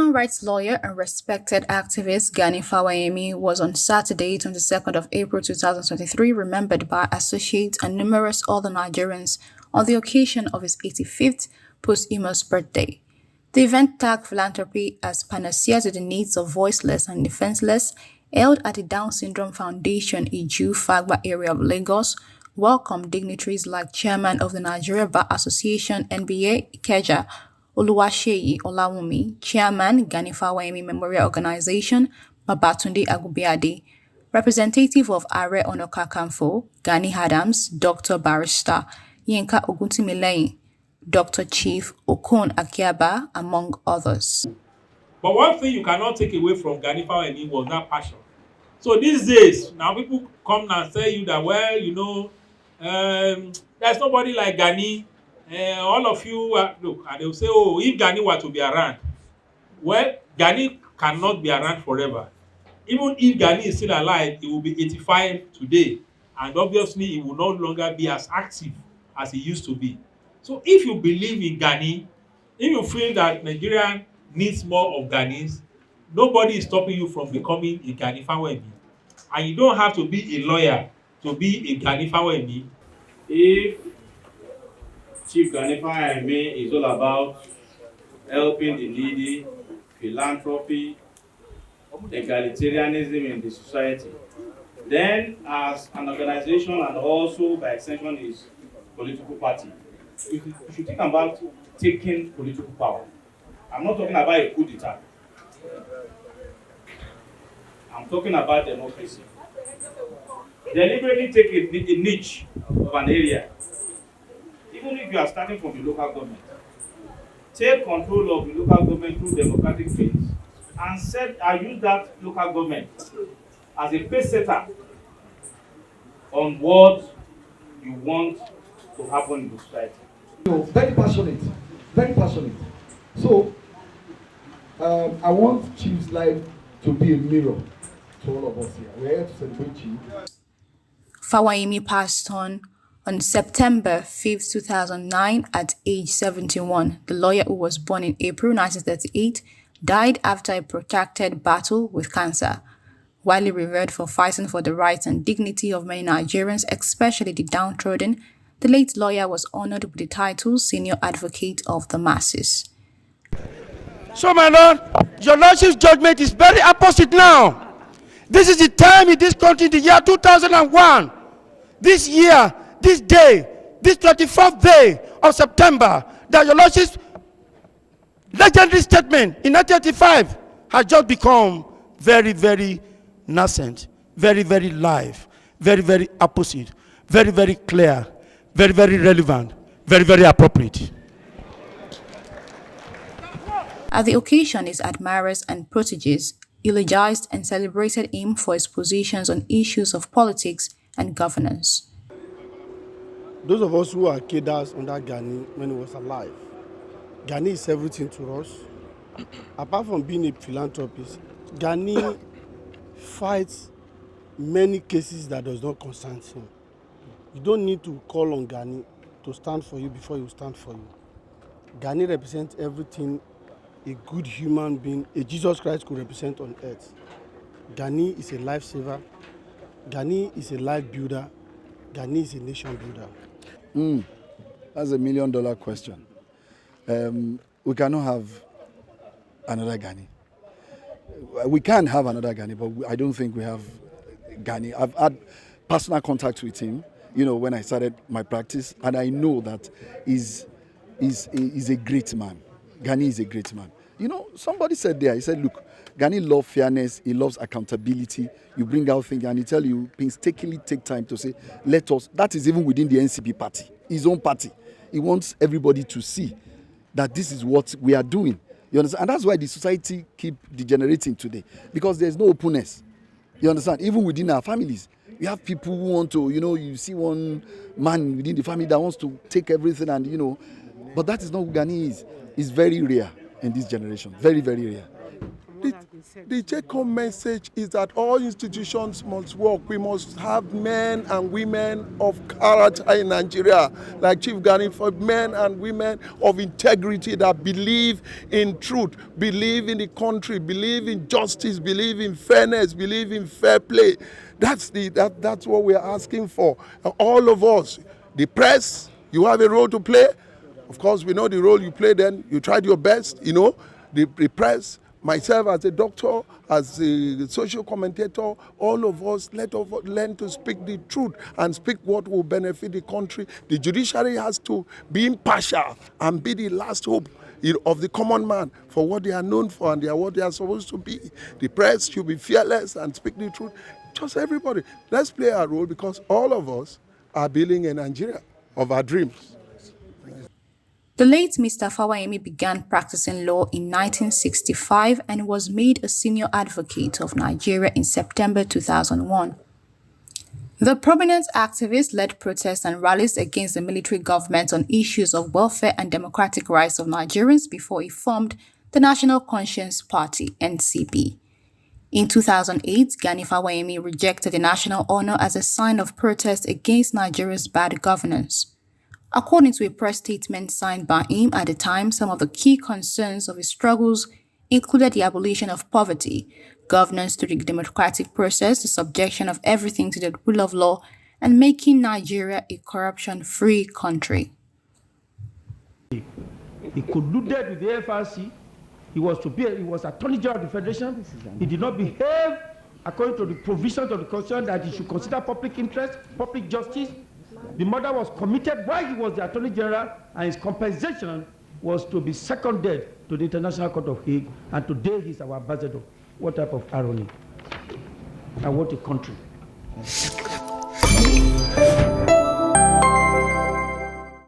Human rights lawyer and respected activist Gani Fawehimi was on Saturday, 22nd of April 2023, remembered by associates and numerous other Nigerians on the occasion of his 85th posthumous birthday. The event tagged philanthropy as panacea to the needs of voiceless and defenseless, held at the Down Syndrome Foundation Iju Fagba area of Lagos, welcomed dignitaries like Chairman of the Nigeria Bar Association NBA Ikeja, Oluwaseyi Olawumi, Chairman Gani Fawehimi Memorial Organization, Babatunde Agubiade, representative of Are Ona Kakanfo, Gani Adams, Dr. Barrister Yinka Oguntimileyin, Dr. Chief Okon Akiaba, among others. But one thing you cannot take away from Gani Fawehimi was that passion. So these days, now people come and tell you that, well, there's nobody like Gani. All of you, look, and they'll say, oh, if Gani were to be around, well, Gani cannot be around forever. Even if Gani is still alive, he will be 85 today. And obviously, he will no longer be as active as he used to be. So if you believe in Gani, if you feel that Nigeria needs more of Ghanaians, nobody is stopping you from becoming a Gani Fawehimi. And you don't have to be a lawyer to be a Gani Fawehimi. If Chief Gani Fawehimi is all about helping the needy, philanthropy, egalitarianism in the society, then as an organization and also by extension his political party, you should think about taking political power. I'm not talking about a coup d'etat. I'm talking about democracy. Deliberately take a niche of an area. Even if you are starting from the local government, take control of the local government through democratic means and use that local government as a pace setter on what you want to happen in the society. Very passionate, very passionate. So, I want Chief's life to be a mirror to all of us here. We're here to celebrate Chief. Fawehimi passed on September 5, 2009 at age 71. The lawyer, who was born in April 1938, died after a protracted battle with cancer. Widely revered for fighting for the rights and dignity of many Nigerians, especially the downtrodden, the late lawyer was honored with the title Senior Advocate of the Masses. So, my Lord, your Lordship's judgment is very opposite now. This is the time in this country, the year 2001. This year, this day, this 24th day of September, that your Lordship's legendary statement in 1985 has just become very, very nascent, very, very live, very, very opposite, very, very clear, very, very relevant, very, very appropriate. At the occasion, his admirers and proteges eulogized and celebrated him for his positions on issues of politics and governance. Those of us who are cadres under Gani when he was alive, Gani is everything to us. Apart from being a philanthropist, Gani fights many cases that does not concern him. You don't need to call on Gani to stand for you before he will stand for you. Gani represents everything a good human being, a Jesus Christ could represent on earth. Gani is a lifesaver. Gani is a life builder. Gani is a nation builder. That's $1 million question. We cannot have another Gani. We can have another Gani, but I don't think we have Gani. I've had personal contact with him, when I started my practice, and I know that he's a great man. Gani is a great man. Somebody said there, he said, look, Gani loves fairness, he loves accountability. You bring out things and he tell you, painstakingly take time to say, let us, that is even within the NCP party, his own party. He wants everybody to see that this is what we are doing. You understand? And that's why the society keep degenerating today, because there's no openness. You understand? Even within our families, we have people who want to, you see one man within the family that wants to take everything and, but that is not who Gani is. It's very rare in this generation. Very, very rare. The take-home message is that all institutions must work. We must have men and women of character in Nigeria, like Chief Gani, for men and women of integrity that believe in truth, believe in the country, believe in justice, believe in fairness, believe in fair play. That's what we are asking for. All of us, the press, you have a role to play. Of course, we know the role you play then. You tried your best, the press, myself as a doctor, as a social commentator, all of us, let us learn to speak the truth and speak what will benefit the country. The judiciary has to be impartial and be the last hope of the common man for what they are known for and what they are supposed to be. The press should be fearless and speak the truth. Just everybody, let's play our role because all of us are building a Nigeria of our dreams. The late Mr. Fawehimi began practicing law in 1965 and was made a senior advocate of Nigeria in September 2001. The prominent activist led protests and rallies against the military government on issues of welfare and democratic rights of Nigerians before he formed the National Conscience Party (NCP). In 2008, Gani Fawehimi rejected the national honor as a sign of protest against Nigeria's bad governance. According to a press statement signed by him at the time, some of the key concerns of his struggles included the abolition of poverty, governance through the democratic process, the subjection of everything to the rule of law, and making Nigeria a corruption-free country. He colluded with the FRC. He was Attorney General of the Federation. He did not behave according to the provisions of the Constitution that he should consider public interest, public justice. The murder was committed while he was the Attorney General, and his compensation was to be seconded to the International Court of Hague, and today he's our ambassador. What type of irony? And what a country.